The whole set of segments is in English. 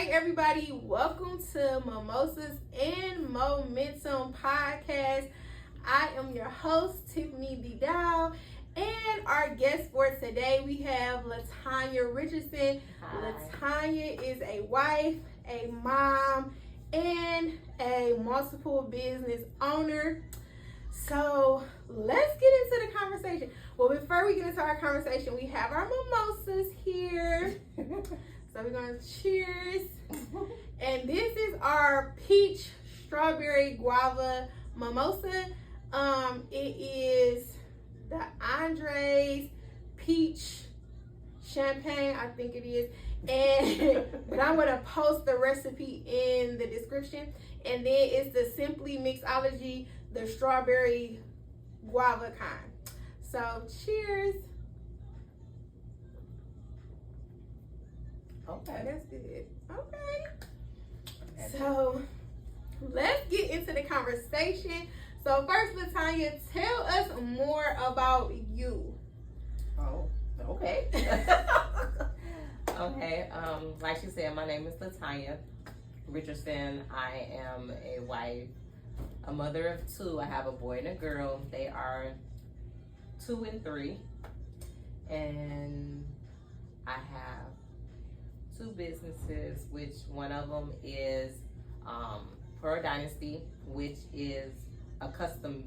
Hey everybody, welcome to Mimosas and Momentum podcast. I am your host, Tiffany D. Dow, and our guest for today, we have LaTonya Richardson. Hi. LaTonya is a wife, a mom, and a multiple business owner. So let's get into the conversation. Well, before we get into our conversation, we have our mimosas here. So we're going to cheers. And this is our peach strawberry guava mimosa. It is the Andre's peach champagne, I think it is. And but I'm going to post the recipe in the description. And then it's the Simply Mixology, the strawberry guava kind. So cheers. Okay. That's good. Okay. So let's get into the conversation. So first, LaTonya, tell us more about you. Oh, okay. Okay. Like she said, my name is LaTonya Richardson. I am a wife, a mother of two. I have a boy and a girl. They are 2 and 3. And I have 2 businesses, which one of them is Pearl Dynasty, which is a custom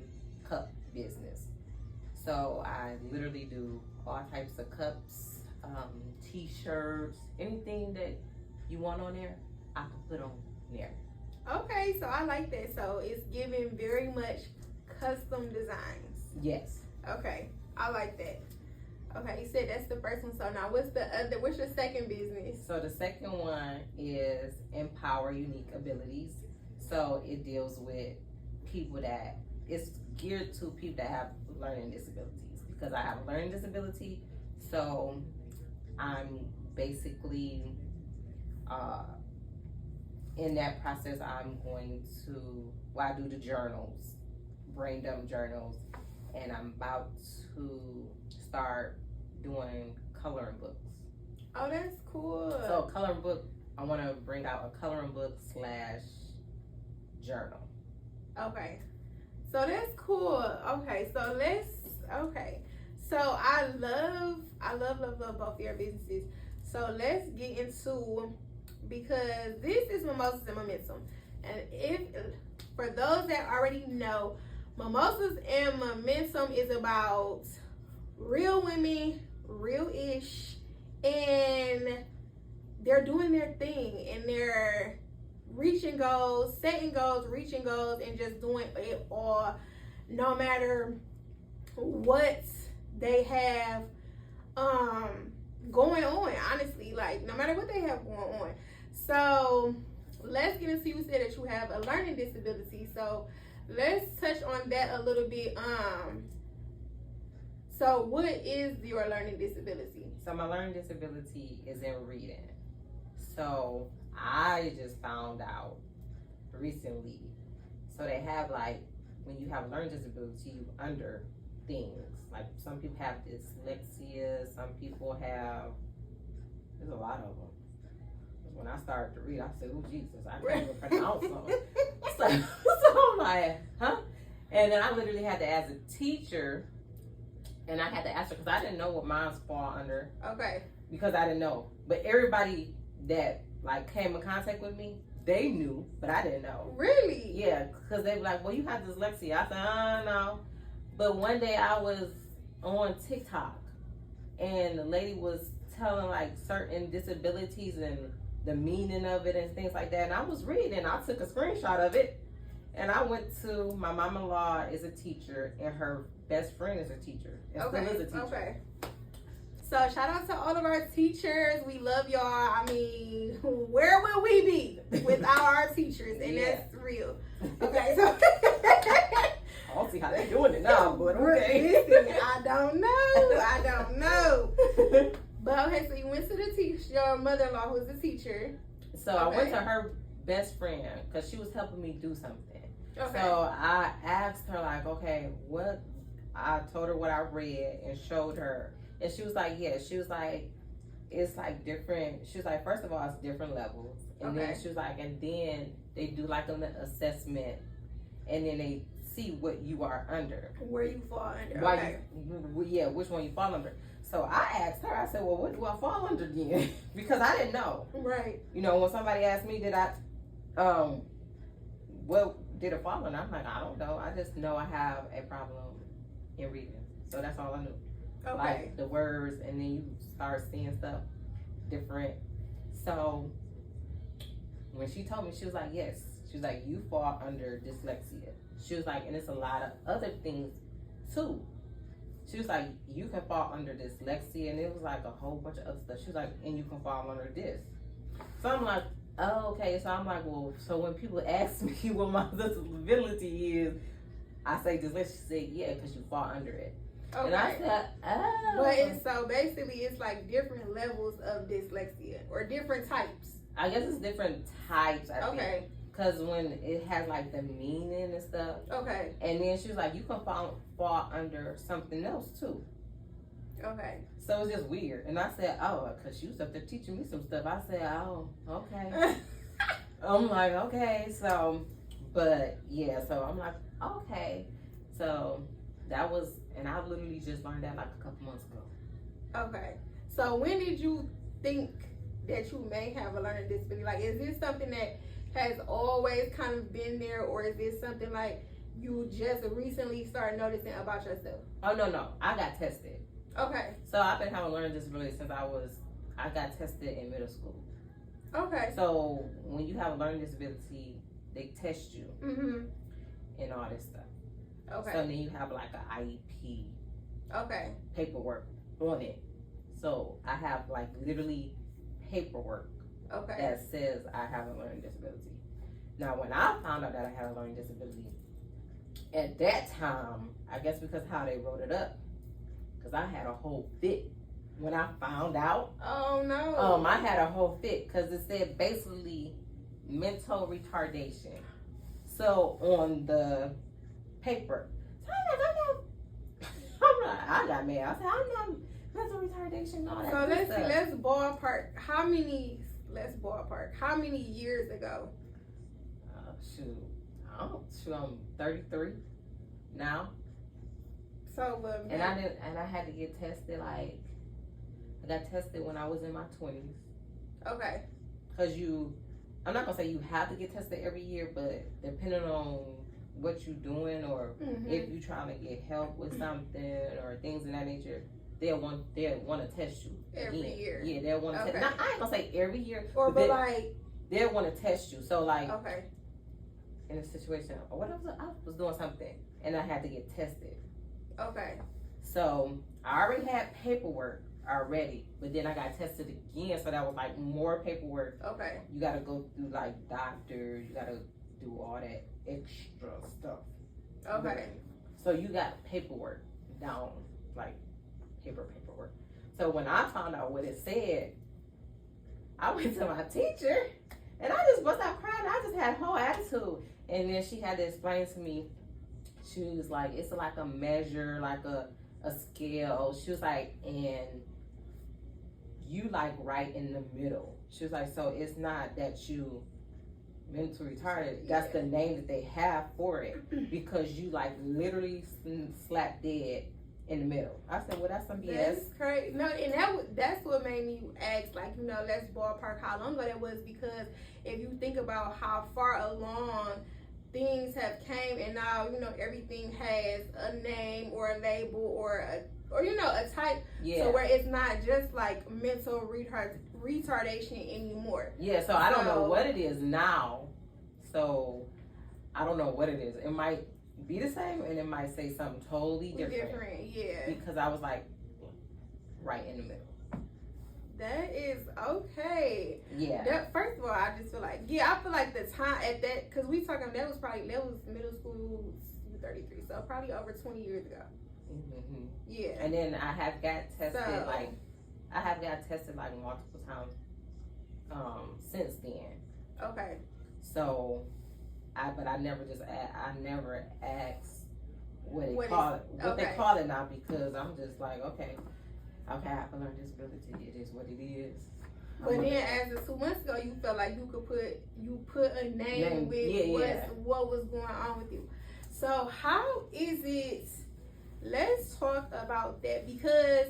cup business. So I literally do all types of cups, t-shirts, anything that you want on there, I can put on there. Okay, so I like that. So it's giving very much custom designs. Yes. Okay, I like that. Okay, you said that's the first one. So now what's your second business? So the second one is Empower Unique Abilities. So it deals with people that, it's geared to people that have learning disabilities, because I have a learning disability. So I'm basically, in that process, I'm going to, I do the journals, brain dump journals, and I'm about to start doing coloring books. Oh, that's cool. So coloring book, I want to bring out a coloring book / journal. Okay, so that's cool. Okay, so so I love both your businesses. So let's get into, because this is Mimosas and Momentum, and if for those that already know, Mimosas and Momentum is about real women, real-ish, and they're doing their thing, and they're reaching goals, setting goals, reaching goals, and just doing it all, no matter what they have going on, honestly, like no matter what they have going on. So let's get into, you said that you have a learning disability, so let's touch on that a little bit. So what is your learning disability? So my learning disability is in reading. So I just found out recently. So they have, like, when you have a learning disability, you under things. Like some people have dyslexia, some people have, there's a lot of them. When I started to read, I said, oh Jesus, I can't even pronounce them. So I'm like, huh? And then I literally had to, as a teacher, and I had to ask her, because I didn't know what mines fall under. Okay. Because I didn't know. But everybody that like came in contact with me, they knew, but I didn't know. Really? Yeah, because they were like, well, you have dyslexia. I said, no. But one day I was on TikTok, and the lady was telling like certain disabilities and the meaning of it and things like that. And I was reading, I took a screenshot of it, and I went to, my mom-in-law is a teacher, and her best friend is a teacher, and still is a teacher. Okay. So shout out to all of our teachers. We love y'all. I mean, where will we be without our teachers? And that's real. Okay, so I don't see how they're doing it now, but okay. Listen, I don't know. But okay, so you went to the teacher, your mother-in-law who's a teacher. So I went to her best friend because she was helping me do something. Okay. So I asked her, like, okay, what? I told her what I read and showed her. And she was like, yeah. She was like, it's like different. She was like, first of all, it's different levels, and then she was like, and then they do like an assessment, and then they see what you are under, where you fall under. Which one you fall under. So I asked her, I said, well, what do I fall under then? Because I didn't know. Right. You know, when somebody asked me, what did it fall under? I'm like, I don't know. I just know I have a problem in reading. So that's all I knew. Okay. Like the words, and then you start seeing stuff different. So when she told me, she was like, yes. She was like, you fall under dyslexia. She was like, and it's a lot of other things too. She was like, you can fall under dyslexia, and it was like a whole bunch of other stuff. She was like, and you can fall under this. So I'm like, oh, okay. So I'm like, well, so when people ask me what my disability is, I say dyslexia. She said, yeah, because you fall under it. Okay. And I said, oh. But it's, so basically, it's like different levels of dyslexia or different types. I guess it's different types. I think. Because when it has like the meaning and stuff. Okay. And then she was like, you can fall under something else too. Okay. So it's just weird. And I said, oh, because she was up there teaching me some stuff. I said, oh, okay. I'm like, okay. So, but yeah, so I'm like, okay. So that was, and I literally just learned that like a couple months ago. Okay. So when did you think that you may have a learning disability? Like, is this something that has always kind of been there, or is this something like you just recently started noticing about yourself? Oh, no. I got tested. Okay. So I've been having a learning disability since I got tested in middle school. Okay. So when you have a learning disability, they test you and all this stuff. Okay. So then you have like an IEP. Okay. Paperwork on it. So I have like literally paperwork. Okay. That says I have a learning disability. Now, when I found out that I had a learning disability, at that time, I guess because how they wrote it up, because I had a whole fit when I found out. Oh no. I had a whole fit because it said basically mental retardation. So on the paper, so I got mad. I said, I'm not mental retardation. All that. So let's ballpark. How many years ago? I'm 33 now. So and I had to get tested. Like I got tested when I was in my 20s. Okay. Cause I'm not gonna say you have to get tested every year, but depending on what you're doing or if you're trying to get help with something or things of that nature, they'll want to test you every year. Yeah, they'll want to test. Now I ain't gonna say every year, but like they'll want to test you. So like in a situation, I was doing something and I had to get tested. Okay. So I already had paperwork already, but then I got tested again, so that was like more paperwork. Okay. You got to go through like doctors, you got to do all that extra stuff. Okay. So you got paperwork down, like paperwork. So when I found out what it said, I went to my teacher and I just bust out crying. I just had a whole attitude. And then she had to explain to me, she was like, it's like a measure, like a scale. She was like, and you like right in the middle. She was like, so it's not that you mentally retarded. That's the name that they have for it, because you like literally slap dead in the middle. I said, well, that's some BS. That's crazy. No, and that's what made me ask, like, let's ballpark how long ago that was, because if you think about how far along things have came, and now everything has a name or a label or a type, so where it's not just like mental retardation anymore. Yeah, so I don't know what it is now. So I don't know what it is. It might be the same, and it might say something totally different. Yeah. Because I was like right in the middle. That is okay. Yeah. First of all, I just feel like, I feel like the time at that, because that was middle school, 33, so probably over 20 years ago. Mm-hmm. Yeah. And then I have got tested like multiple times since then. Okay. So I never asked what they call it now, because I'm just like, okay. Okay, I have a learning disability. It is what it is. But then, as of 2 months ago, you felt like you put a name with what was going on with you. So how is it? Let's talk about that, because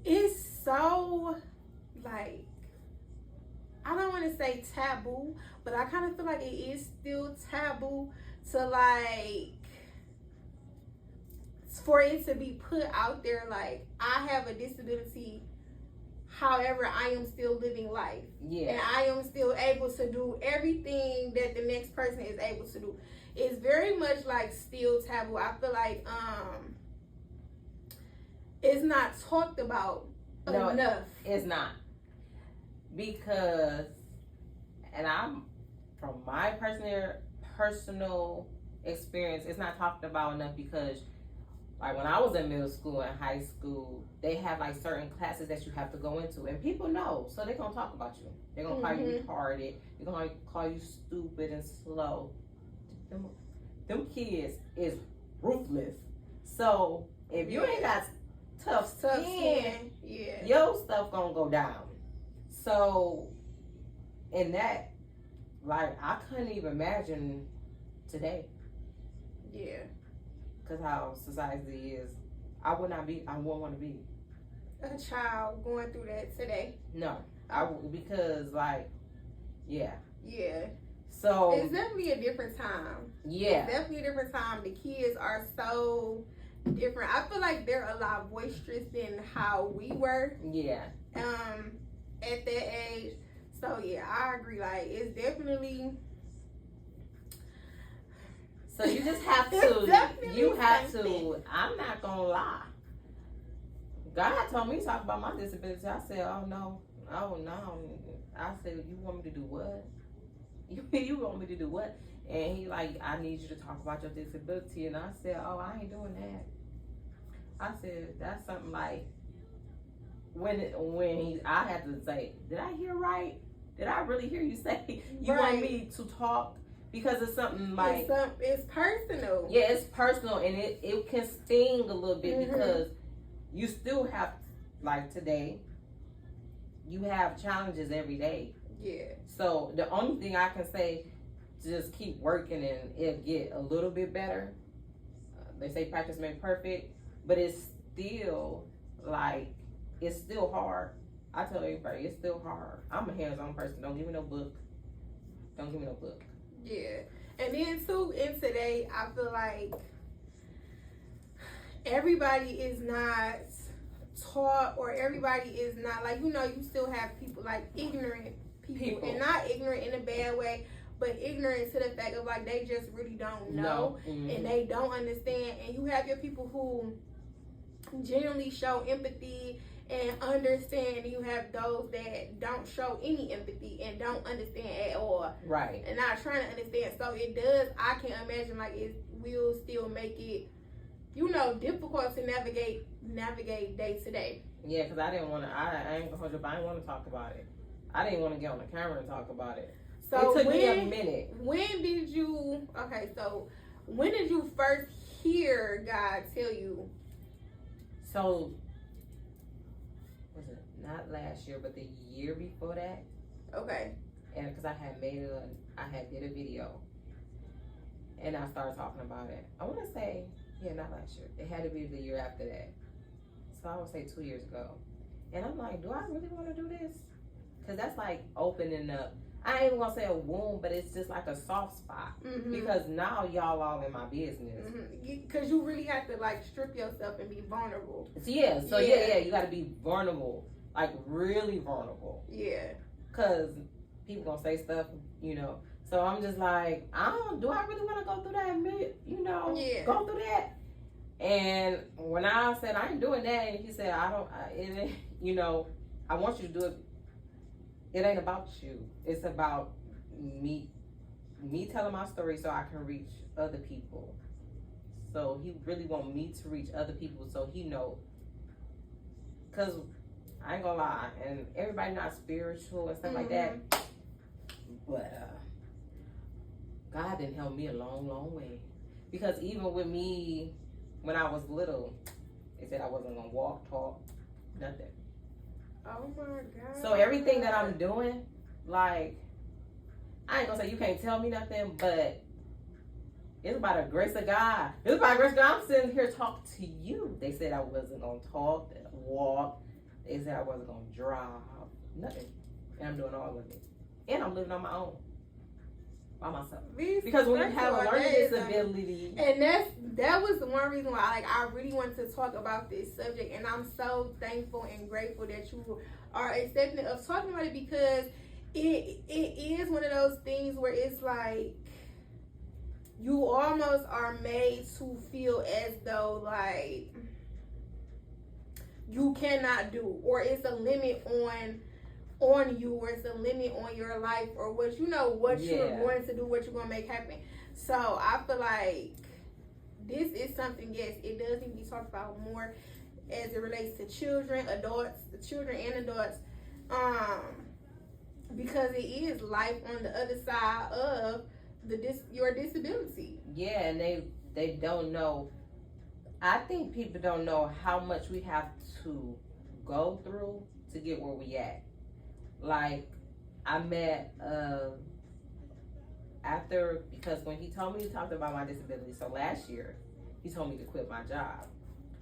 it's so, like, I don't want to say taboo, but I kind of feel like it is still taboo to, like, for it to be put out there, like, I have a disability, however I am still living life. Yeah. And I am still able to do everything that the next person is able to do. It's very much, like, still taboo. I feel like it's not talked about enough. It's not. Because, and I'm, from my personal experience, it's not talked about enough because, like, when I was in middle school and high school, they have, like, certain classes that you have to go into, and people know, so they're gonna talk about you. They're gonna call you retarded. They're gonna call you stupid and slow. Them kids is ruthless. So if you ain't got tough skin, your stuff gonna go down. So, in that, like, I couldn't even imagine today. Yeah. Because how society is, I wouldn't want to be a child going through that today. No, because, like, yeah. So it's definitely a different time. Yeah, it's definitely a different time. The kids are so different. I feel like they're a lot boisterous than how we were. Yeah. At that age. So yeah, I agree. Like, it's definitely. So you just have to. You have to. I'm not gonna lie. God told me to talk about my disability. I said, "Oh no." I said, "You want me to do what? You want me to do what?" And he like, "I need you to talk about your disability." And I said, "Oh, I ain't doing that." I said, "That's something like." I had to say, did I hear right? Did I really hear you say you want me to talk? Because it's something like it's personal. Yeah, it's personal, and it can sting a little bit because you still have, like today, you have challenges every day. Yeah. So the only thing I can say, just keep working and it'll get a little bit better. They say practice makes perfect, but it's still like. It's still hard. I tell everybody, it's still hard. I'm a hands-on person. Don't give me no book. Yeah. And then, too, in today, I feel like everybody is not taught, or everybody is not, like, you still have people, like, ignorant people. And not ignorant in a bad way, but ignorant to the fact of, like, they just really don't know. And they don't understand. And you have your people who genuinely show empathy and understand. You have those that don't show any empathy and don't understand at all. Right. And not trying to understand. So it does, I can imagine, like, it will still make it, difficult to navigate day to day. Yeah, because I didn't want to, I ain't gonna hold you up, I didn't want to talk about it. I didn't want to get on the camera and talk about it. So it took me a minute. When did you first hear God tell you? So, was it not last year, but the year before that? Okay. And because I had did a video, and I started talking about it. I want to say, not last year. It had to be the year after that. So I would say 2 years ago. And I'm like, do I really want to do this? Because that's like opening up. I ain't even gonna say a wound, but it's just like a soft spot. Because now y'all all in my business. Because you really have to, like, strip yourself and be vulnerable. Yeah, you gotta be vulnerable. Like, really vulnerable. Yeah. Because people gonna say stuff, So I'm just like, do I really want to go through that, go through that? And when I said, I ain't doing that, and he said, I want you to do it. It ain't about you. It's about me telling my story so I can reach other people. So he really want me to reach other people so he know. Because I ain't gonna lie, and everybody not spiritual and stuff like that. But God didn't help me a long, long way. Because even with me, when I was little, They said I wasn't gonna walk, talk, nothing. Oh my God. So everything that I'm doing, like, I ain't gonna say you can't tell me nothing, but it's by the grace of God. It's by the grace of God. I'm sitting here talking to you. They said I wasn't gonna talk, walk. They said I wasn't gonna drive, nothing. And I'm doing all of it. And I'm living on my own. By myself. Because when you have a learning disability. And that was the one reason why I really wanted to talk about this subject. And I'm so thankful and grateful that you are accepting of talking about it, because it is one of those things where it's like you almost are made to feel as though like you cannot do, or it's a limit on you, or it's a limit on your life, or what you're going to do, what you're going to make happen. So I feel like this is something, yes, it does need to be talked about more as it relates to children and adults, because it is life on the other side of your disability. Yeah, and they don't know. I think people don't know how much we have to go through to get where we at. Like, I met after, because when he talked about my disability, so last year he told me to quit my job.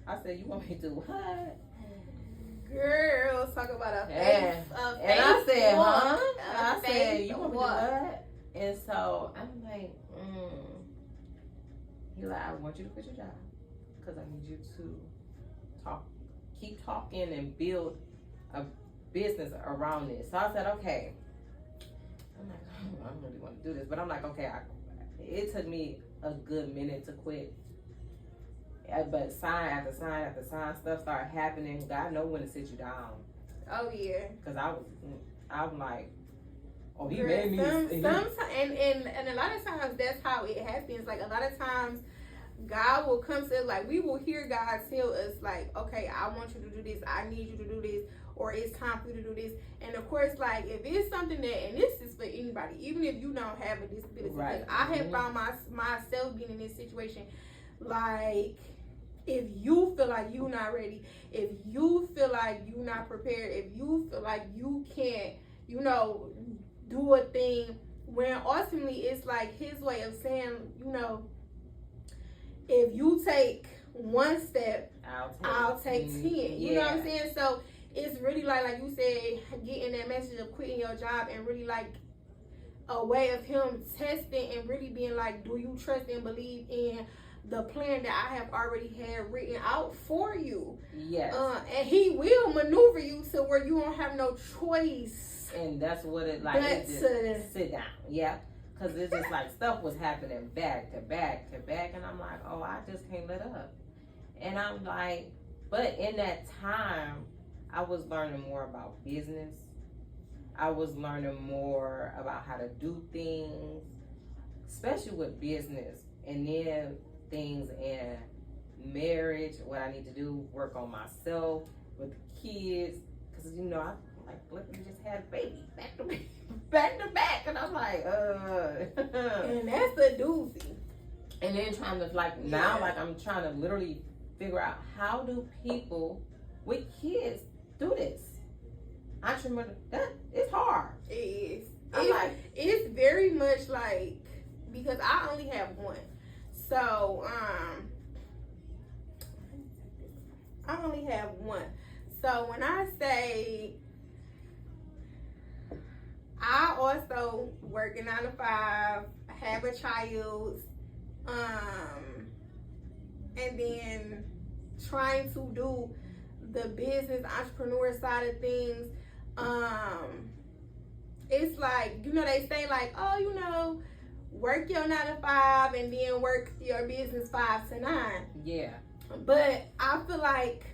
I said, you want me to do what? Girl, talk about a face. And I said, huh? I said, you want me to do what? And so I'm like, He's like, I want you to quit your job because I need you to keep talking and build a business around this. So I said, okay. I'm like, I don't really want to do this, but I'm like, okay. It took me a good minute to quit, but sign after sign after sign, stuff started happening. God know when to sit you down. Oh yeah. Because I'm like, oh, he Girl, made me. And a lot of times that's how it happens. Like, a lot of times God will come to us, like, we will hear God tell us, like, okay, I want you to do this, I need you to do this, or it's time for you to do this. And of course, like, if it's something that, and this is for anybody, even if you don't have a disability, right. Because I have found myself being in this situation, like, if you feel like you're not ready, if you feel like you're not prepared, if you feel like you can't, do a thing, when ultimately it's like his way of saying, if you take one step, I'll take 10. You know what I'm saying? So it's really like you said, getting that message of quitting your job, and really like a way of him testing and really being like, do you trust and believe in the plan that I have already had written out for you? Yes. And he will maneuver you to where you don't have no choice. And that's what it like. It just sit down. Yeah. Because it's just like stuff was happening back to back to back. And I'm like, oh, I just can't let up. And I'm like, but in that time, I was learning more about business. I was learning more about how to do things, especially with business. And then things in marriage, what I need to do, work on myself with the kids. Because, I literally just had a baby back to back. And I'm like, And that's a doozy. And then trying to, now, I'm trying to literally figure out, how do people with kids do this? Entrepreneur, it's hard. It is. It's very much like, because I only have one. So, I only have one. So when I say, I also work a 9 to 5, have a child, and then trying to do the business entrepreneur side of things. It's like, they say like, oh, work your 9 to 5 and then work your business 5 to 9. Yeah. But I feel like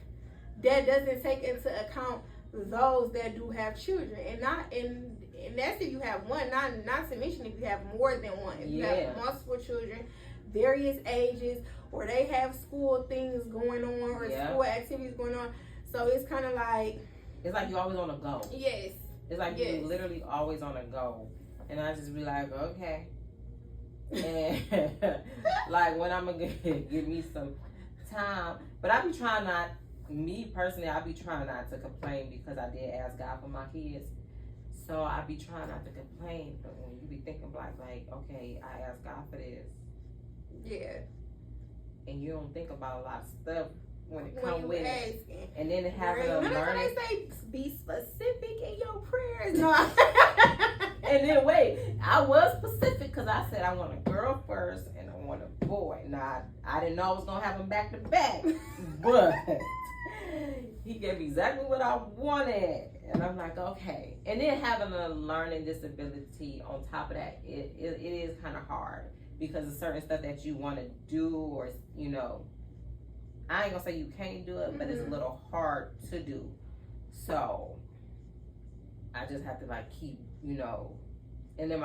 that doesn't take into account those that do have children, and that's if you have one, not to mention if you have more than one. If you have multiple children, various ages, or they have school things going on, or school activities going on. So it's kind of like, it's like you're always on a go. Yes. It's like you're literally always on a go. And I just be like, okay. And like, when I'm gonna get me some time. But I be trying not, me personally, I be trying not to complain because I did ask God for my kids. So I be trying not to complain. But when you be thinking like, okay, I asked God for this. Yeah. And you don't think about a lot of stuff when it comes with it. Asking. And then having a learning. When they say be specific in your prayers. No. And then wait, I was specific because I said I want a girl first and I want a boy. Now, I didn't know I was going to have them back to back. But he gave me exactly what I wanted. And I'm like, okay. And then having a learning disability on top of that, it is kind of hard. Because of certain stuff that you want to do, or you know, I ain't gonna say you can't do it, but it's a little hard to do. So I just have to like keep, you know, and then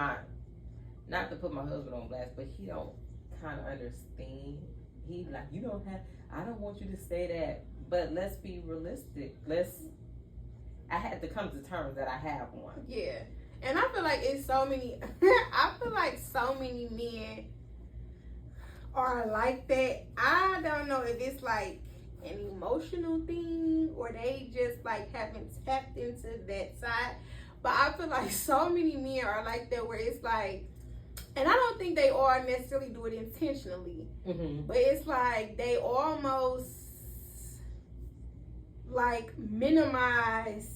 not to put my husband on blast, but he don't kind of understand. He like, you don't have. I don't want you to say that, but let's be realistic. I had to come to terms that I have one. Yeah. And I feel like it's so many, I feel like so many men are like that. I don't know if it's like an emotional thing or they just like haven't tapped into that side. But I feel like so many men are like that where it's like, and I don't think they all necessarily do it intentionally, but it's like they almost like minimize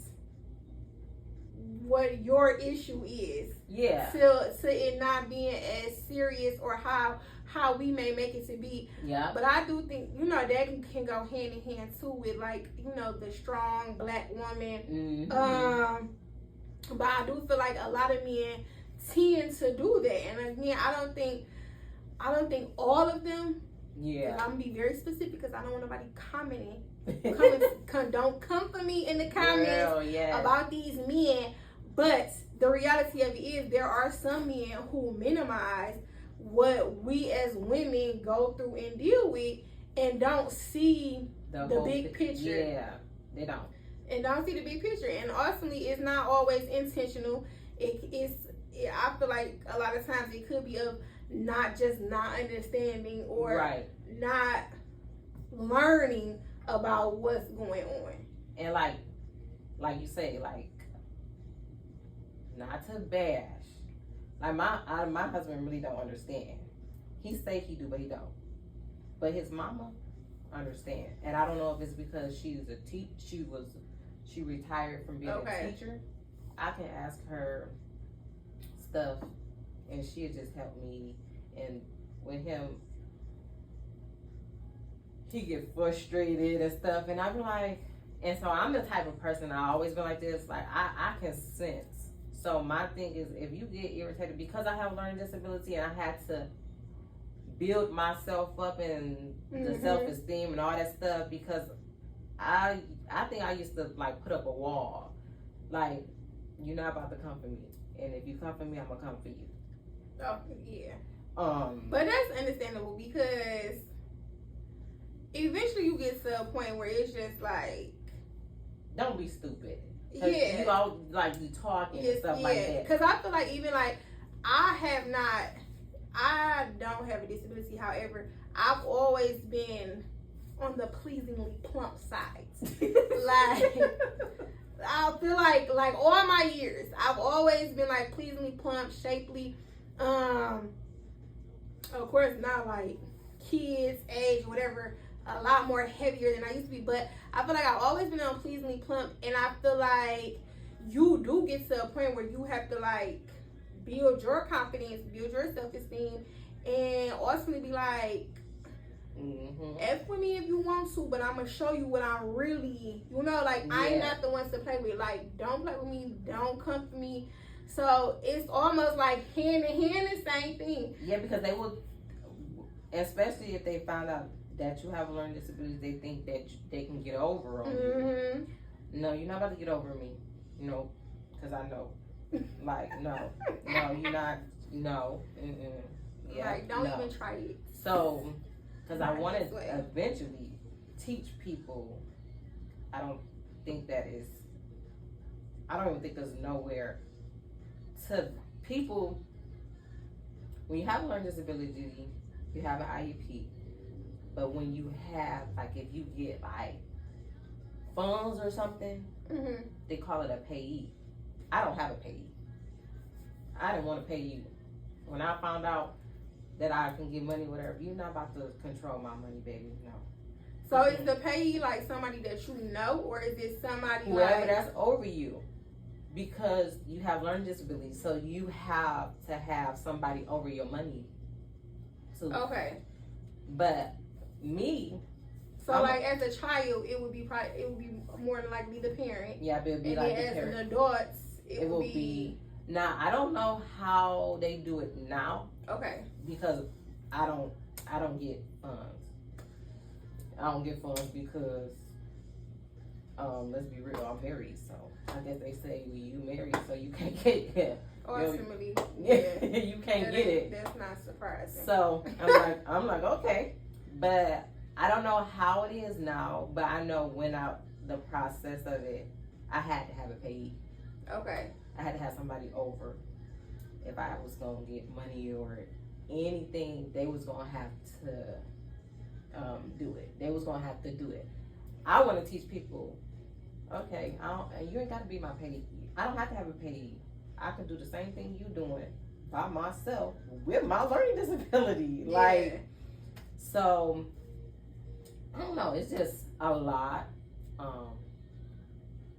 what your issue is, to it not being as serious or how we may make it to be. But I do think, you know, that can go hand in hand too with like, you know, the strong black woman. But I do feel like a lot of men tend to do that, and again, I don't think all of them. I'm gonna be very specific because I don't want nobody commenting. Don't come for me in the comments about these men. But the reality of it is there are some men who minimize what we as women go through and deal with and don't see the big picture. Yeah, they don't. And don't see the big picture. And ultimately, it's not always intentional. I feel like a lot of times it could be of not understanding or not learning about what's going on. And like you say, like, not to bash. Like my husband really don't understand. He say he do, but he don't. But his mama understand. And I don't know if it's because she retired from being a teacher. I can ask her stuff and she'll just help me. And with him, he get frustrated and stuff, and I'm like, and so I'm the type of person, I always been like this, like I can sense. So my thing is, if you get irritated, because I have a learning disability and I had to build myself up and the self-esteem and all that stuff, because I think I used to like put up a wall, like, you're not about to come for me, and if you come for me, I'm gonna come for you. Oh yeah. But that's understandable because eventually you get to a point where it's just like, don't be stupid. Yeah. You all like be talking and stuff like that. Because I feel like even like I don't have a disability. However, I've always been on the pleasingly plump side. Like I feel like all my years, I've always been like pleasingly plump, shapely. Of course, not like kids, age, whatever, a lot more heavier than I used to be. But I feel like I've always been on pleasingly plump, and I feel like you do get to a point where you have to like build your confidence, build your self-esteem, and ultimately be like, F with me if you want to, but I'm gonna show you what I'm really, you know, like I'm not the ones to play with. Like, don't play with me, don't come for me. So it's almost like hand in hand the same thing. Yeah, because they will, especially if they find out that you have a learning disability, they think that they can get over on you. No, you're not about to get over me. No, because I know. Like, no, you're not. No. Yeah, like, don't even try it. So, because I want to eventually teach people. I don't even think there's nowhere to people. When you have a learning disability, you have an IEP. But when you have, like, if you get like funds or something, they call it a payee. I don't have a payee. I didn't want to pay you. When I found out that I can get money, whatever, you're not about to control my money, baby. No. So is the payee like somebody that you know, or is it somebody whoever like that's over you? Because you have learning disabilities, so you have to have somebody over your money too. Okay. But me, so like as a child, it would be more than likely the parent. Yeah, but it would be and like then the as parent. an adult, it will be. Now I don't know how they do it now. Okay. Because I don't get funds. I don't get funds because let's be real, I'm married, so I guess they say when you married, so you can't get it. Ultimately, you can't get it. That's not surprising. So I'm like, okay, but I don't know how it is now. But I know when the process of it, I had to have a payee. Okay. I had to have somebody over if I was gonna get money or anything. They was gonna have to do it. They was gonna have to do it. I want to teach people. Okay, you ain't got to be my payee. I don't have to have a payee. I can do the same thing you doing by myself with my learning disability. Yeah. Like, so I don't know. It's just a lot.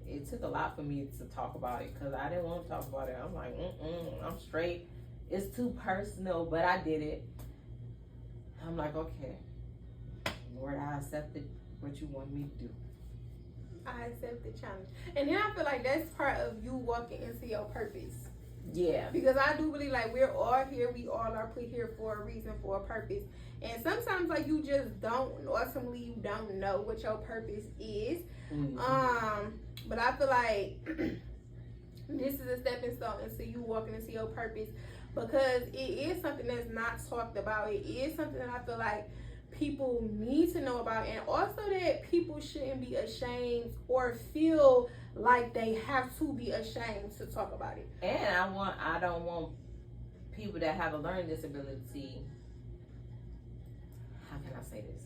It took a lot for me to talk about it because I didn't want to talk about it. I'm like, I'm straight. It's too personal, but I did it. I'm like, okay, Lord, I accepted what you want me to do. I accept the challenge. And then I feel like that's part of you walking into your purpose. Yeah. Because I do believe like we're all here, we all are put here for a reason, for a purpose. And sometimes like you just don't, ultimately you don't know what your purpose is. Mm-hmm. But I feel like this is a stepping stone into you walking into your purpose, because it is something that's not talked about. It is something that I feel like people need to know about, and also that people shouldn't be ashamed or feel like they have to be ashamed to talk about it. And I don't want people that have a learning disability, how can I say this?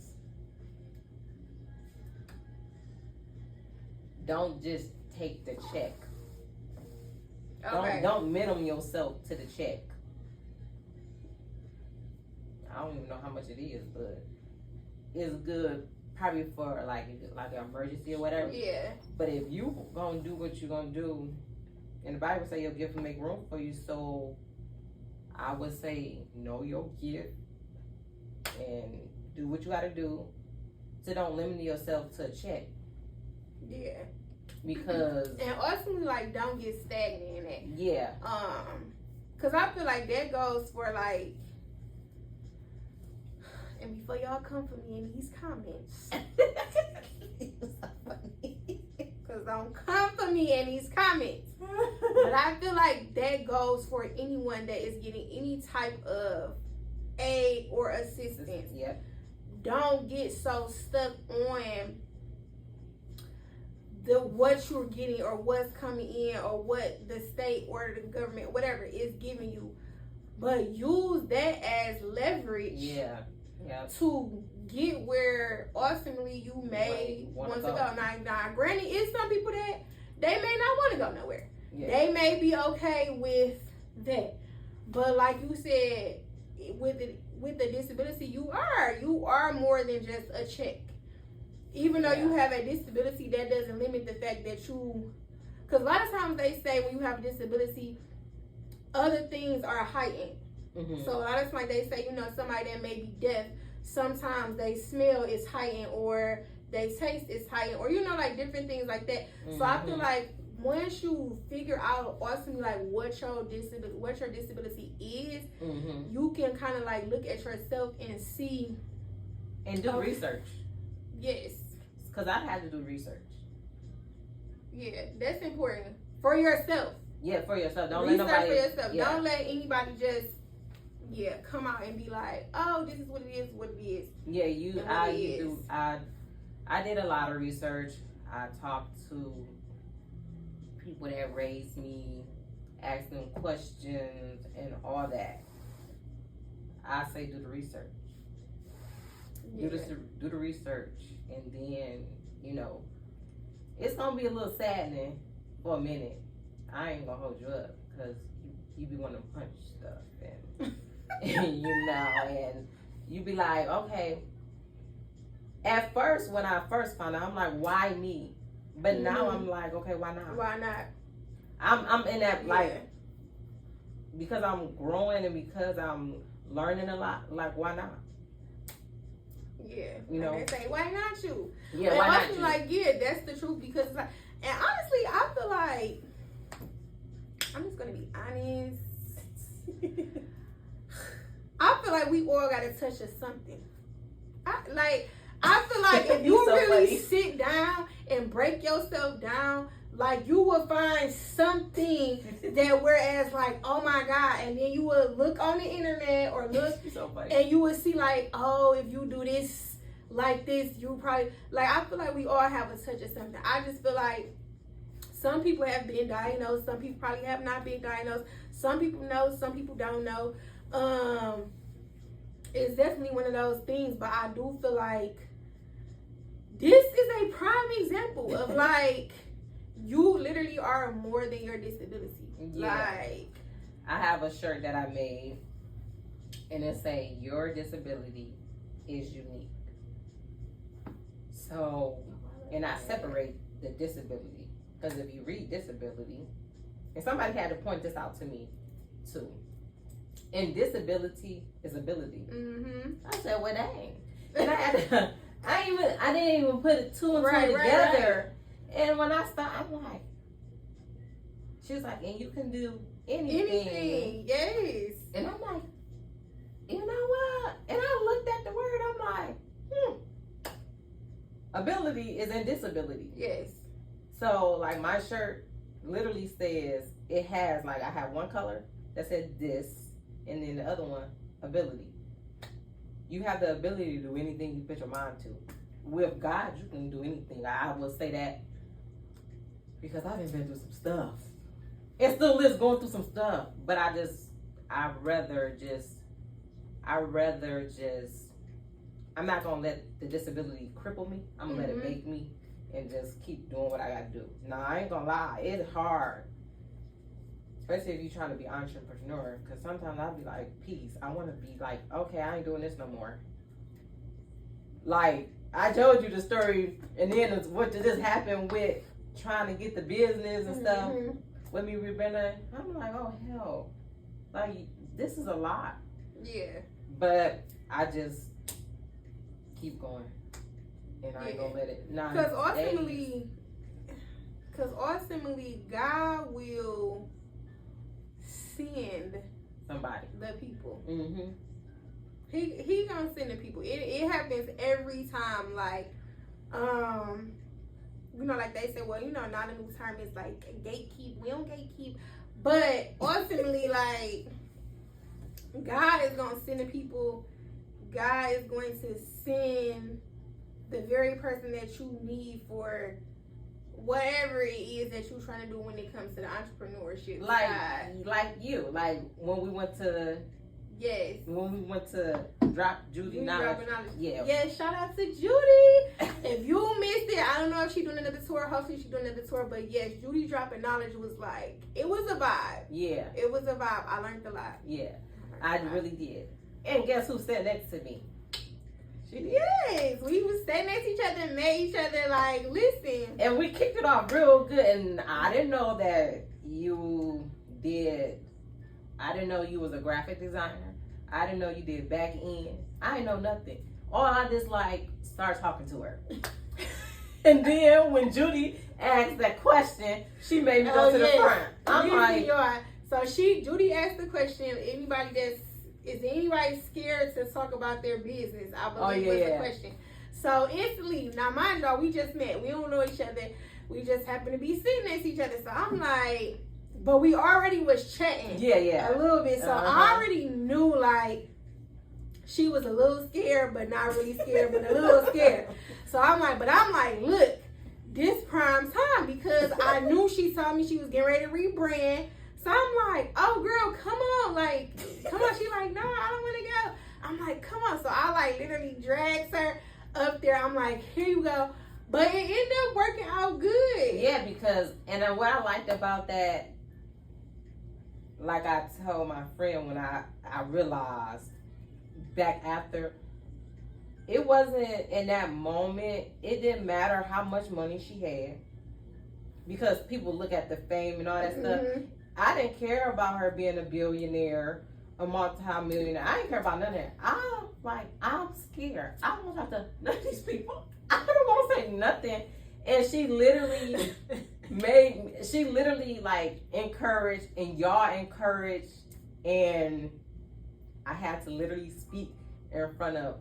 Don't just take the check. Okay. Don't minimum yourself to the check. I don't even know how much it is, but it's good probably for like an emergency or whatever. Yeah. But if you gonna do what you gonna do, and the Bible say your gift will make room for you, so I would say know your gift and do what you gotta do. So don't limit yourself to a check. Yeah. Because and ultimately like don't get stagnant in it. Yeah. Cause I feel like that goes for like, and before y'all come for me in these comments, cause don't come for me in these comments. But I feel like that goes for anyone that is getting any type of aid or assistance. Yep. Don't get so stuck on what you're getting or what's coming in or what the state or the government, whatever, is giving you, but use that as leverage. Yeah. To get where ultimately you may want to go. Now, granted, it's some people that they may not want to go nowhere. Yeah. They may be okay with that, but like you said, with the disability, you are more than just a check. Even though you have a disability, that doesn't limit the fact that because a lot of times they say when you have a disability, other things are heightened. Mm-hmm. So a lot of times they say, somebody that may be deaf, sometimes they smell is heightened or they taste is heightened or, like different things like that. Mm-hmm. So I feel like once you figure out ultimately like what your disability is, mm-hmm. you can kind of like look at yourself and see. And do research. Yes. Because I had to do research. Yeah, that's important. For yourself. Yeah, for yourself. Don't research let nobody. For yourself. Yeah. Don't let anybody just come out and be like, oh, this is what it is, what it is. Yeah, I did a lot of research. I talked to people that raised me, asked them questions and all that. I say do the research. do the research, and then it's gonna be a little saddening for a minute. I ain't gonna hold you up because you be wanting to punch stuff and and you be like, okay. At first, when I first found out, I'm like, why me? But now I'm like, okay, why not? Why not? I'm in that because I'm growing and because I'm learning a lot. Like, why not? Yeah, they say, why not you? Yeah, and why not you? You? Like, yeah, that's the truth because, and honestly, I feel like I'm just gonna be honest. I feel like we all got a touch of something. I feel like if you really sit down and break yourself down, like you will find something that whereas like, oh my God, and then you will look on the internet or look and you will see like, oh, if you do this like this, you probably like I feel like we all have a touch of something. I just feel like some people have been diagnosed, some people probably have not been diagnosed, some people know, some people don't know. It's definitely one of those things, but I do feel like this is a prime example of like you literally are more than your disability. Yeah. Like I have a shirt that I made and it say your disability is unique. So, and I separate the disability because if you read disability, and somebody had to point this out to me too. And disability is ability. I said, well, dang. And I had to, I didn't even put it two and two together. Right. And when I started, I'm like, she was like, and you can do anything. Yes. And I'm like, you know what? And I looked at the word, I'm like, ability is in disability. Yes. So, like, my shirt literally says, it has, like, I have one color that said this, and then the other one, ability. You have the ability to do anything you put your mind to. With God, you can do anything. I will say that because I've been through some stuff. And still is going through some stuff. But I'd rather just, I'm not going to let the disability cripple me. I'm going to let it make me and just keep doing what I got to do. Now, I ain't going to lie. It's hard. Especially if you're trying to be an entrepreneur. Because sometimes I'll be like, peace. I want to be like, okay, I ain't doing this no more. Like, I told you the story. And then what did this happen with trying to get the business and stuff with me rebranding? I'm like, oh, hell. Like, this is a lot. Yeah. But I just keep going. And I ain't going to let it. Because ultimately, God will send somebody, the people. He gonna send the people. It happens every time. Like, like they say, well, not a new term is like gatekeep. We don't gatekeep, but ultimately, like, God is gonna send the people. God is going to send the very person that you need for whatever it is that you're trying to do when it comes to the entrepreneurship side. Like you. Like when we went to drop Judy knowledge. Yeah, shout out to Judy. If you missed it, I don't know if she's doing another tour. Hopefully she's doing another tour. But yes, Judy dropping knowledge was like, it was a vibe. Yeah. It was a vibe. I learned a lot. Yeah. I really did. And guess who sat next to me? Yes, we was standing next to each other and made each other like, listen. And we kicked it off real good. And I didn't know that you did. I didn't know you was a graphic designer. I didn't know you did back end. I didn't know nothing. All I just started talking to her. And then when Judy asked that question, she made me go to the front. I'm like, so Judy asked the question. Is anybody scared to talk about their business? I believe was the question. So instantly, now mind y'all, we just met. We don't know each other. We just happen to be sitting next to each other. So I'm like, but we already was chatting. Yeah. A little bit. So I already knew like she was a little scared, but not really scared, but a little scared. So I'm like, look, this prime time because I knew she told me she was getting ready to rebrand. So I'm like, oh girl, come on. Like, come on. She's like, no, I don't want to go. I'm like, come on. So I like literally drags her up there. I'm like, here you go. But it ended up working out good. Yeah, because, and then what I liked about that, like I told my friend when I realized back after, it wasn't in that moment, it didn't matter how much money she had. Because people look at the fame and all that stuff. I didn't care about her being a billionaire, a multi-millionaire. I didn't care about none of that. I'm scared. I don't have to none of these people. I don't want to say nothing. And she literally like encouraged, and y'all encouraged, and I had to literally speak in front of,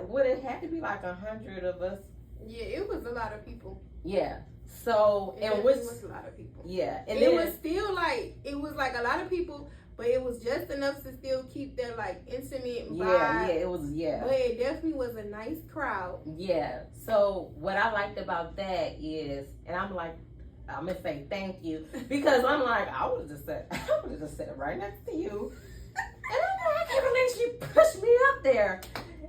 would it have to be like 100 of us? Yeah, it was a lot of people. Yeah. So, it was a lot of people. Yeah. And it was still like, it was like a lot of people, but it was just enough to still keep that like intimate vibe. Yeah, it was, But it definitely was a nice crowd. Yeah. So what I liked about that is, and I'm gonna say thank you, because I'm like, I would have just sat right next to you. And I'm like, I can't believe she pushed me up there.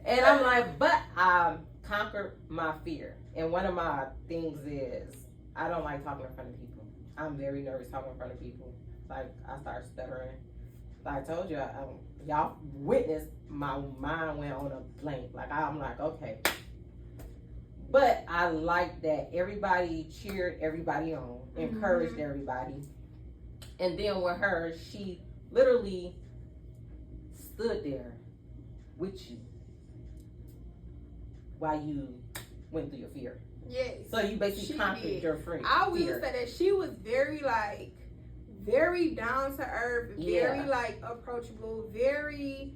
And I'm like, but I conquered my fear. And one of my things is, I don't like talking in front of people. I'm very nervous talking in front of people. Like, I start stuttering. Like I told you, y'all witnessed, my mind went on a blank. Like, I'm like, okay. But I like that everybody cheered everybody on, encouraged everybody. And then with her, she literally stood there with you while you went through your fear. Yes. So you basically conquered your fear. I will say that she was very down to earth, very like approachable, very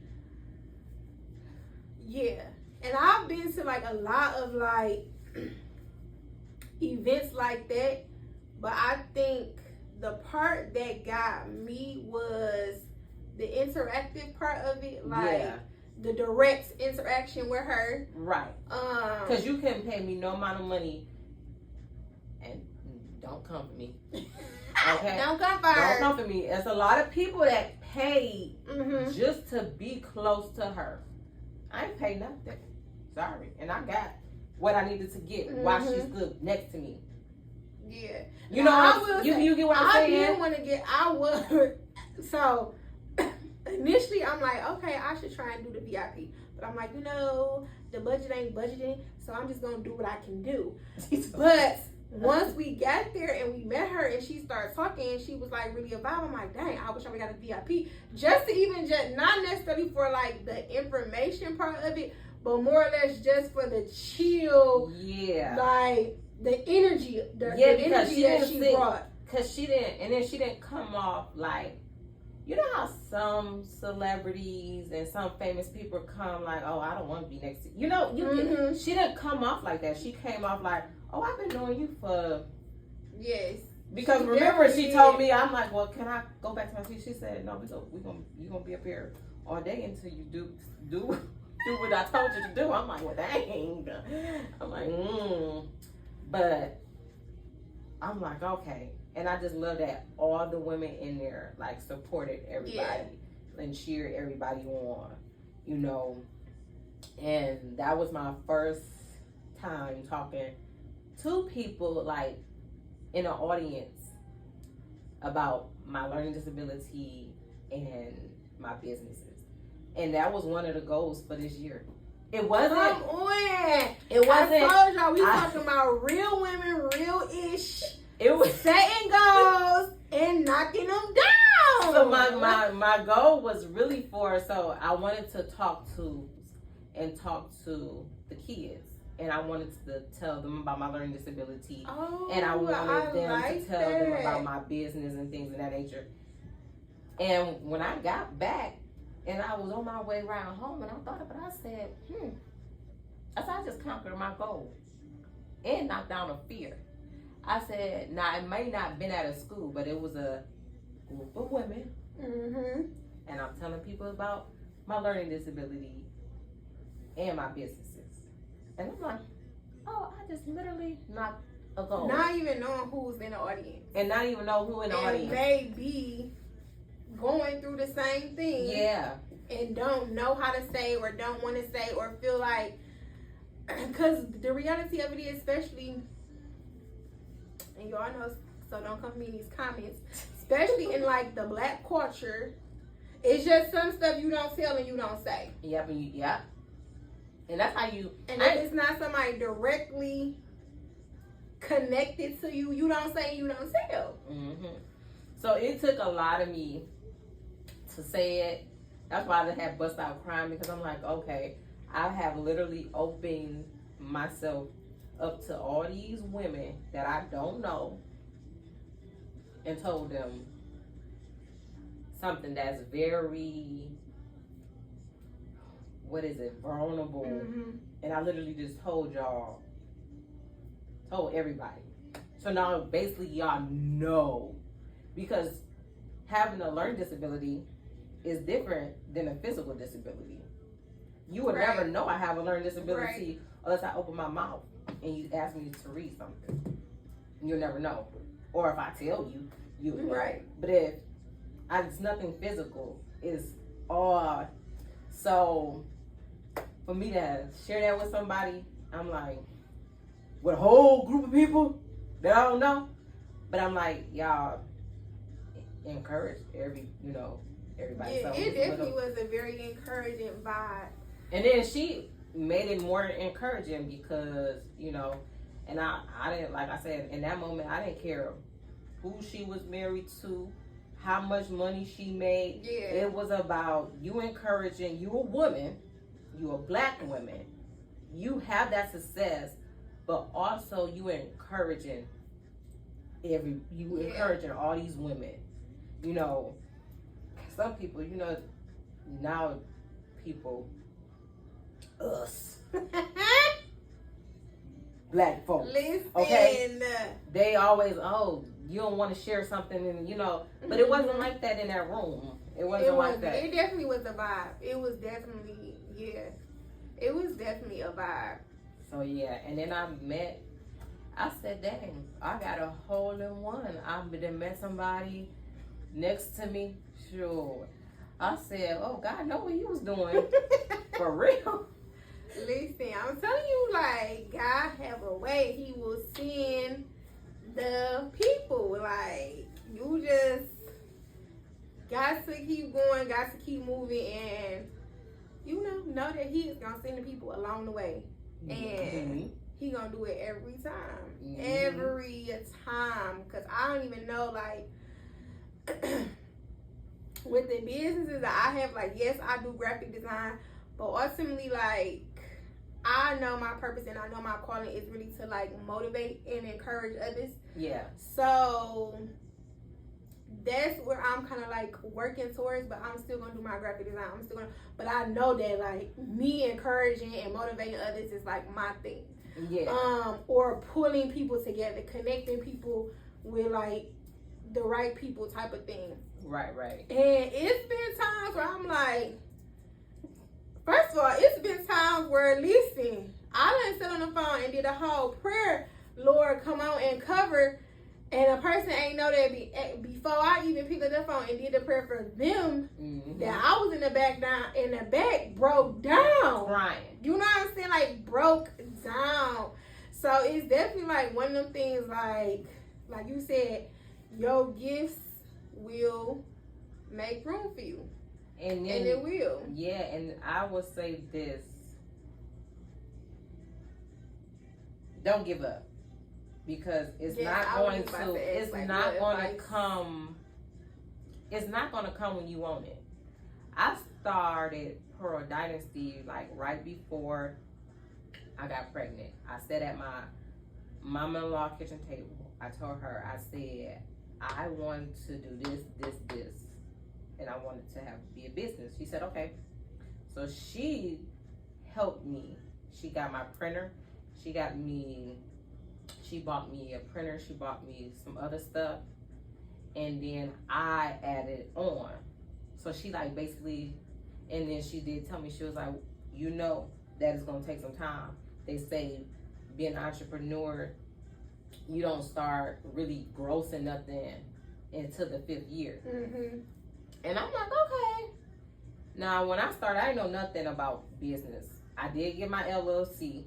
And I've been to like a lot of like events like that, but I think the part that got me was the interactive part of it, like the direct interaction with her. Right. Because you couldn't pay me no amount of money, and don't come for me. Okay? Don't come for her. Don't come for me. There's a lot of people that paid just to be close to her. I ain't paid nothing. Sorry. And I got what I needed to get while she stood next to me. Yeah. You know, you get what I'm saying? I didn't want to get, so initially I'm like, okay, I should try and do the VIP. But I'm like, the budget ain't budgeting, so I'm just going to do what I can do. But once we got there and we met her and she started talking and she was like really a vibe, I'm like, dang, I wish I would got a VIP. Just not necessarily for like the information part of it, but more or less just for the chill, like the energy, the energy that she brought. Because she didn't come off like, you know how some celebrities and some famous people come like, oh, I don't want to be next to you. She didn't come off like that. She came off like, oh, I've been knowing you for... Yes. Because remember, she told me, I'm like, well, can I go back to my seat? She said, no, you're going to be up here all day until you do what I told you to do. I'm like, well, dang. I'm like, But I'm like, okay. And I just love that all the women in there, like, supported everybody and cheered everybody on, And that was my first time talking to people, like, in an audience about my learning disability and my businesses. And that was one of the goals for this year. It wasn't. Come on. It wasn't. I told y'all we talking about real women, real-ish. It was setting goals and knocking them down. So my goal was really so I wanted to talk to the kids. And I wanted to tell them about my learning disability. And I wanted them to tell them about my business and things of that nature. And when I got back, and I was on my way around home, and I thought about it, I said, I just conquered my goal and knocked down a fear. I said, now it may not have been at a school, but it was a group of women. And I'm telling people about my learning disability and my businesses. And I'm like, oh, I just literally knocked a goal. Not even knowing who's in the audience. And not even know who in the audience. Maybe going through the same thing. Yeah. And don't know how to say or don't want to say or feel like, because the reality of it is, especially, and y'all know, so don't come to me in these comments, especially in like the Black culture, it's just some stuff you don't tell and you don't say. Yep, and that's how you. And if it's not somebody directly connected to you, you don't say, you don't tell. Mm-hmm. So it took a lot of me to say it. That's why I had bust out crying, because I'm like, okay, I have literally opened myself up to all these women that I don't know and told them something that's very, what is it, vulnerable. Mm-hmm. And I literally just told everybody. So now basically y'all know, because having a learning disability is different than a physical disability. You would never know I have a learning disability unless I open my mouth and you ask me to read something. You'll never know. Or if I tell you, you would know. Right. But if it's nothing physical, it's all. So for me to share that with somebody, I'm like, with a whole group of people that I don't know. But I'm like, y'all encourage everybody. Yeah, it definitely was a very encouraging vibe. And then she made it more encouraging because, and I didn't, like I said, in that moment, I didn't care who she was married to, how much money she made. Yeah. It was about you encouraging, you a woman, you a Black woman, you have that success, but also you encouraging encouraging all these women. Some people, now people, us, Black folks, Listen. okay? They always, you don't want to share something, and but it wasn't like that in that room. It wasn't like that. It definitely was a vibe. It was definitely, it was definitely a vibe. So yeah, and then I said, dang, I got a hole in one. I met somebody next to me. Sure. I said, oh, God know what he was doing. For real. Listen, I'm telling you, like, God have a way. He will send the people. Like, you just got to keep going, got to keep moving, and, know that he is going to send the people along the way. And he going to do it every time. Mm-hmm. Every time. Because I don't even know, like, with the businesses that I have, like, yes, I do graphic design, but ultimately, like, I know my purpose and I know my calling is really to, like, motivate and encourage others. Yeah. So that's where I'm kind of, like, working towards, but I'm still going to do my graphic design. But I know that, like, me encouraging and motivating others is, like, my thing. Yeah. Or pulling people together, connecting people with, like, the right people type of thing. Right. And it's been times where I'm like, first of all, it's been times where, listen, I done sit on the phone and did a whole prayer, Lord, come on and cover, and a person ain't know that before I even picked up the phone and did the prayer for them, that I was in the back broke down. Crying. You know what I'm saying? Like, broke down. So it's definitely like one of them things, like you said, your gifts will make room for you. And it will. Yeah, and I will say this. Don't give up. Because it's not going to come when you want it. I started Pearl Dynasty like right before I got pregnant. I sat at my mama-in-law kitchen table. I told her, I said, I want to do this, and I wanted to be a business. She said, okay. So she helped me. She got my printer. She bought me a printer. She bought me some other stuff. And then I added on. So she like basically, and then she did tell me, she was like, that it's going to take some time. They say being an entrepreneur, you don't start really grossing nothing until the 5th year. And I'm like, okay. Now, when I started, I didn't know nothing about business. I did get my LLC.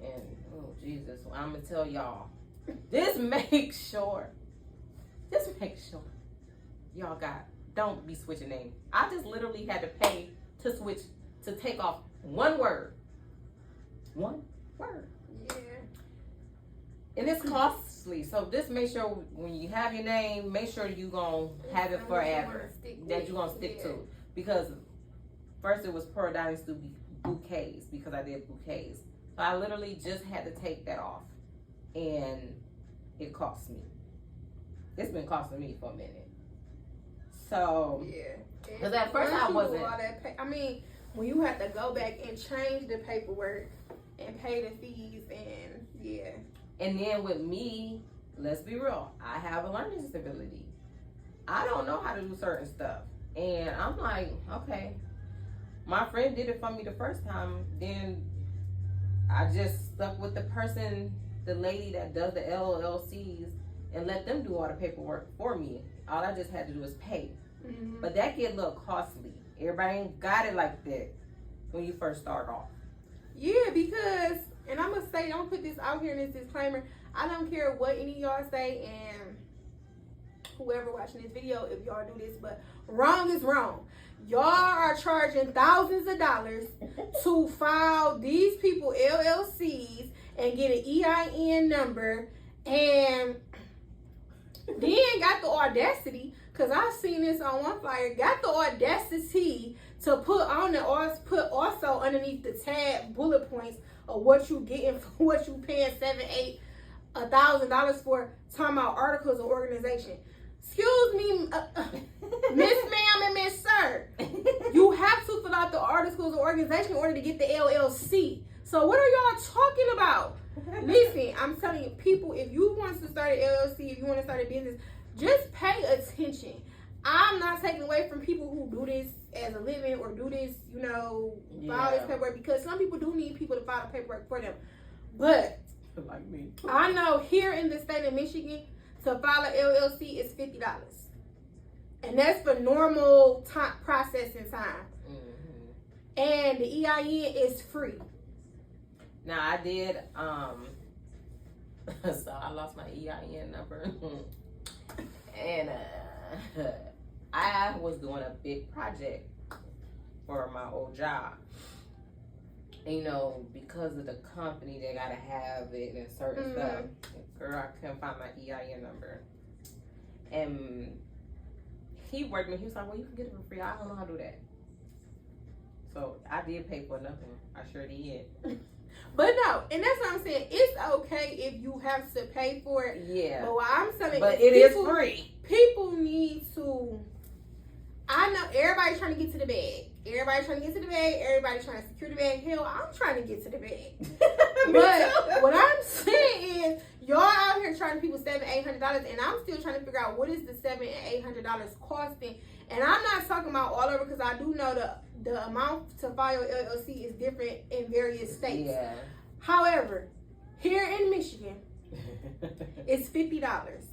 And, oh, Jesus, I'm going to tell y'all. Just make sure. Y'all don't be switching names. I just literally had to pay to switch, to take off one word. One word. Yeah. And it's costly. So just make sure when you have your name, make sure you're going to have it forever. That you're going to stick to. Because first it was Paradise to bouquets, because I did bouquets. So I literally just had to take that off. And it cost me. It's been costing me for a minute. So, yeah. Because at first I wasn't. I mean, when you have to go back and change the paperwork and pay the fees, and yeah. And then with me, let's be real, I have a learning disability. I don't know how to do certain stuff. And I'm like, okay, my friend did it for me the first time. Then I just stuck with the person, the lady that does the LLCs, and let them do all the paperwork for me. All I just had to do was pay. Mm-hmm. But that get a little costly. Everybody ain't got it like that when you first start off. Yeah, because, and I'm going to say, don't put this out here in this disclaimer. I don't care what any of y'all say, and whoever watching this video, if y'all do this, but wrong is wrong. Y'all are charging thousands of dollars to file these people LLCs and get an EIN number, and then got the audacity, because I've seen this on one flyer, got the audacity to put on the, or put also underneath the tab bullet points of what you getting for what you paying $1,000 for, talking about articles of organization. Excuse me, Miss Ma'am and Miss Sir, you have to fill out the articles of organization in order to get the LLC. So what are y'all talking about? Listen, I'm telling you, people, if you want to start an LLC, if you want to start a business, just pay attention. I'm not taking away from people who do this as a living or do this, file this paperwork, because some people do need people to file the paperwork for them. But like me, I know here in the state of Michigan, to file an LLC is $50. And that's for normal time, processing time. Mm-hmm. And the EIN is free. Now I did, so I lost my EIN number. And I was doing a big project for my old job. And, because of the company, they gotta have it and certain stuff. Girl, I couldn't find my EIN number. And he worked me. He was like, well, you can get it for free. I don't know how to do that. So I did pay for nothing. I sure did. But no, and that's what I'm saying. It's okay if you have to pay for it. Yeah. But what I'm saying, but it is free. People need to. I know everybody's trying to get to the bag. Everybody's trying to get to the bag. Everybody's trying to secure the bag. Hell, I'm trying to get to the bag. But what I'm saying is, y'all out here charging people $700-800, and I'm still trying to figure out what is the $700 and $800 costing. And I'm not talking about all over, because I do know the amount to file LLC is different in various states. Yeah. However, here in Michigan, it's $50.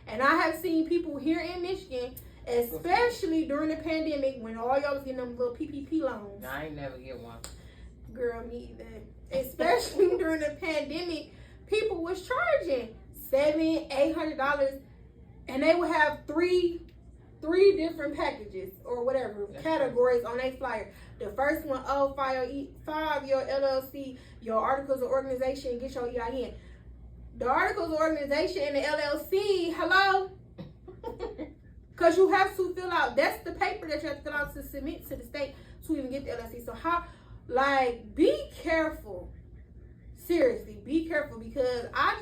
And I have seen people here in Michigan, especially during the pandemic, when all y'all was getting them little PPP loans. I ain't never get one. Girl, me either. Especially during the pandemic, people was charging $700-800, and they would have three different packages or whatever categories on their flyer. The first one, file your LLC, your articles of organization, get your EIN. The articles of organization and the LLC, hello? Because you have to fill out, that's the paper that you have to fill out to submit to the state to even get the LLC. So be careful. Seriously, be careful, because I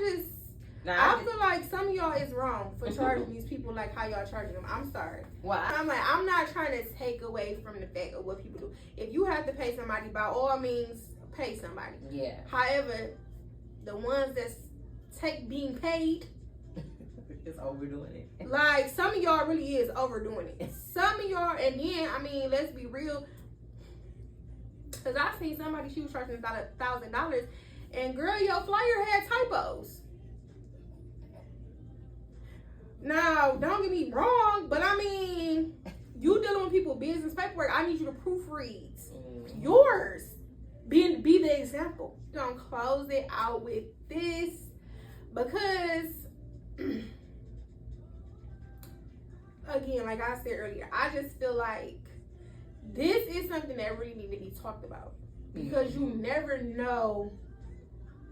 feel like some of y'all is wrong for charging these people like how y'all charging them. I'm sorry. Well, I'm not trying to take away from the fact of what people do. If you have to pay somebody, by all means, pay somebody. Yeah. However, the ones that's being paid, it's overdoing it. Like, some of y'all really is overdoing it. Some of y'all, and then, let's be real, because I seen somebody, she was charging about $1,000, and girl, your flyer had typos. Now, don't get me wrong, but I mean, you dealing with people's business paperwork. I need you to proofread yours. Be the example. Don't close it out with this, because again, like I said earlier, I just feel like this is something that really needs to be talked about, because you never know,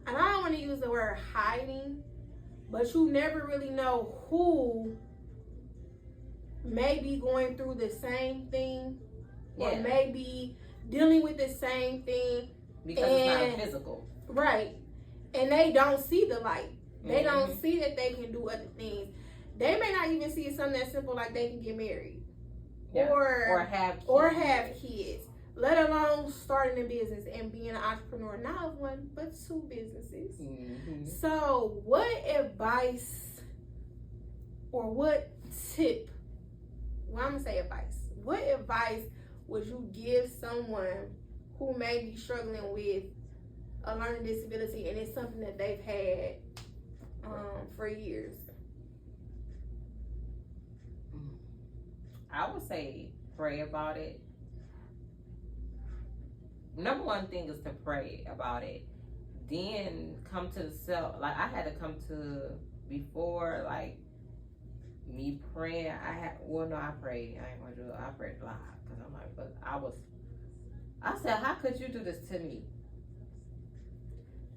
and I don't want to use the word hiding, but you never really know who may be going through the same thing, or maybe dealing with the same thing, because it's not physical, right? And they don't see the light. They don't see that they can do other things. They may not even see something that simple like they can get married, or have kids, let alone starting a business and being an entrepreneur, not of one but two businesses. So, what advice or what tip? Well, I'm gonna say advice. What advice would you give someone who may be struggling with a learning disability and it's something that they've had for years? I would say pray about it. Number one thing is to pray about it. Then come to the self. Like, I had to come to, before, like, me praying. I prayed. I ain't gonna do it. I prayed a lot. Because I'm like, but I said, how could you do this to me?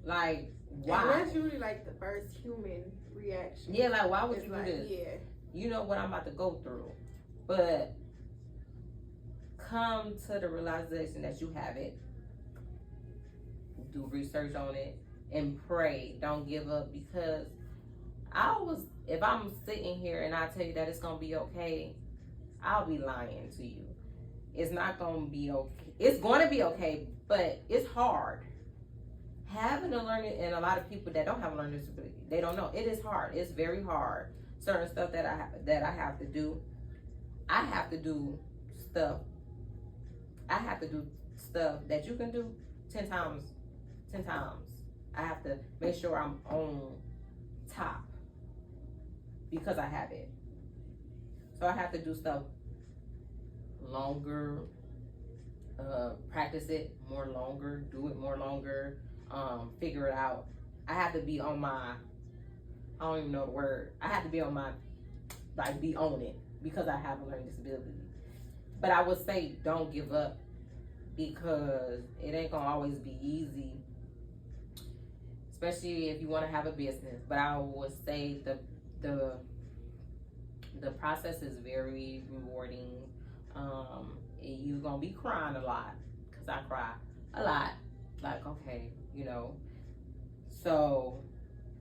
Like, why? And that's usually like the first human reaction. Yeah, like, why would you do this? Yeah. You know what I'm about to go through. But come to the realization that you have it. Do research on it and pray. Don't give up, because if I'm sitting here and I tell you that it's gonna be okay, I'll be lying to you. It's not gonna be okay. It's gonna be okay, but it's hard. Having a learning, and a lot of people that don't have a learning disability, they don't know. It is hard. It's very hard. Certain stuff that I have to do. I have to do stuff. I have to do stuff that you can do 10 times. 10 times. I have to make sure I'm on top because I have it. So I have to do stuff longer, practice it more longer, do it more longer, figure it out. I have to be on my, I don't even know the word. I have to be on my, like, be on it because I have a learning disability. But I would say don't give up, because it ain't gonna always be easy, especially if you want to have a business. But I would say the process is very rewarding. You're gonna be crying a lot, because I cry a lot. Like, okay, you know. So,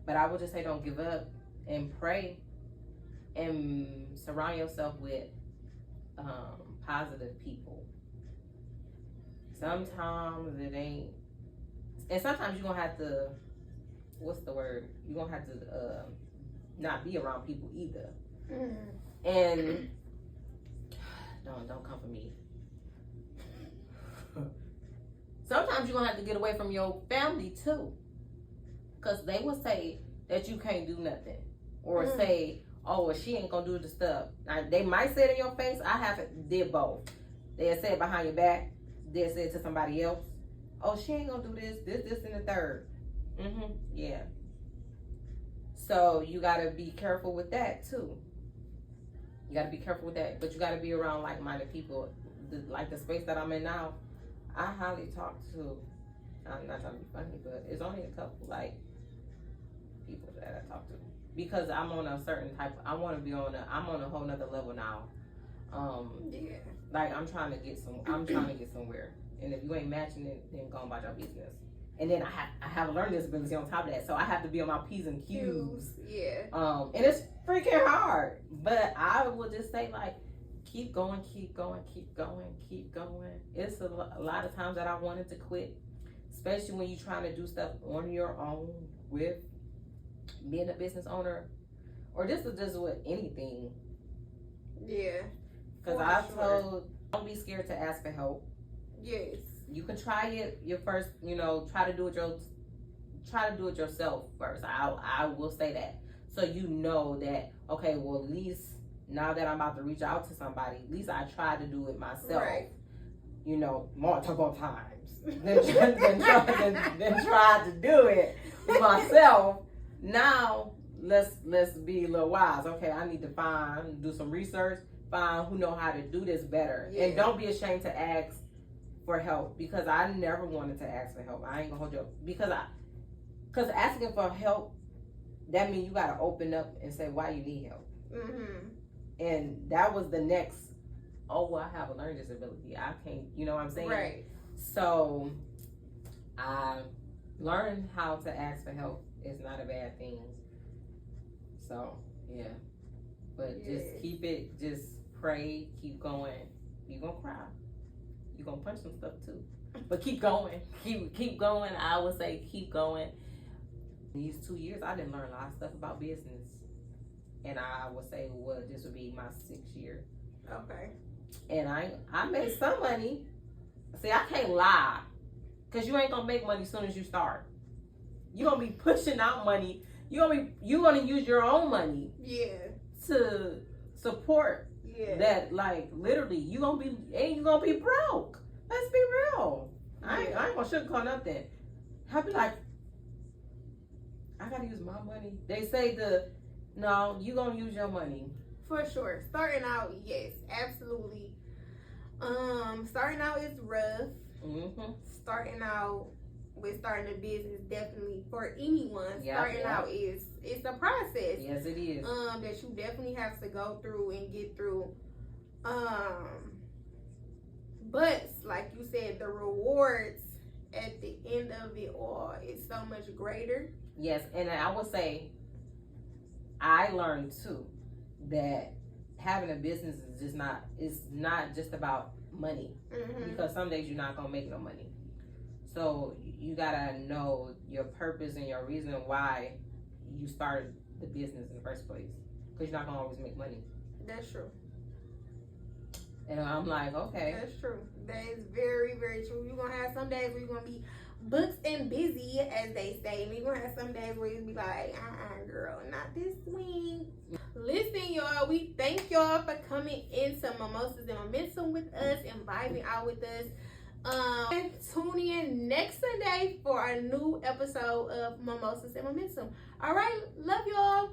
but I would just say don't give up and pray and surround yourself with positive people. Sometimes it ain't, and sometimes you're gonna have to, what's the word? You're gonna have to not be around people either. And don't come for me. Sometimes you're gonna have to get away from your family too, because they will say that you can't do nothing, or say, oh, well, she ain't gonna do the stuff. Now, they might say it in your face. I haven't did both. They'll say it behind your back. They'll say it to somebody else. Oh, she ain't gonna do this, and the third. Yeah. So you gotta be careful with that too. You gotta be careful with that, but you gotta be around like-minded people. Like the space that I'm in now, I highly talk to. I'm not trying to be funny, but it's only a couple like people that I talk to, because I'm on a certain type. I'm on a whole nother level now. Yeah. Like I'm trying to get somewhere, and if you ain't matching it, then go about your business. And then I have a learning disability on top of that, so I have to be on my P's and Q's. Yeah. And it's freaking hard, but I will just say, like, keep going. It's a lot of times that I wanted to quit, especially when you're trying to do stuff on your own with being a business owner, or just with anything. Yeah. Because I told, don't be scared to ask for help. Yes. You can try it your first, try to do it yourself first. I will say that. So you know that, okay, well, at least now that I'm about to reach out to somebody, at least I tried to do it myself. Right. You know, multiple times. then tried to do it myself. Now let's be a little wise. Okay, I need to do some research, find who know how to do this better. Yeah. And don't be ashamed to ask for help, because I never wanted to ask for help. I ain't gonna hold you up. Because asking for help, that means you gotta open up and say why you need help. Mm-hmm. And that was the next, oh, well, I have a learning disability. I can't, you know what I'm saying? Right. So I learned how to ask for help. It's not a bad thing. So, yeah. But just keep it, just pray, keep going. You're going to cry. You're going to punch some stuff too. But keep going. Keep going. I would say keep going. These 2 years, I didn't learn a lot of stuff about business. And I would say, well, this would be my 6th year. Okay. And I made some money. See, I can't lie. Because you ain't going to make money as soon as you start. You're going to be pushing out money. You're going to use your own money. Yeah. To support. Yeah. That, like, literally, you're going to be broke. Let's be real. I ain't going to sugarcoat nothing. I'll be like, I got to use my money. They say no, you going to use your money. For sure. Starting out, yes, absolutely. Starting out is rough. Mm-hmm. Starting a business, definitely for anyone. Starting out it's a process. Yes, it is. That you definitely have to go through and get through. But like you said, the rewards at the end of it all is so much greater. Yes, and I would say I learned too that having a business is not just about money. Mm-hmm. Because some days you're not gonna make no money. So you gotta know your purpose and your reason why you started the business in the first place. Because you're not gonna always make money. That's true. And I'm like, okay. That's true. That is very, very true. You're gonna have some days where you're gonna be booked and busy, as they say, and you're gonna have some days where you'll be like, girl, not this week. Listen, y'all, we thank y'all for coming into Mimosas and Momentum with us and vibing out with us. Tune in next Sunday for a new episode of Mimosas and Momentum. All right, love y'all.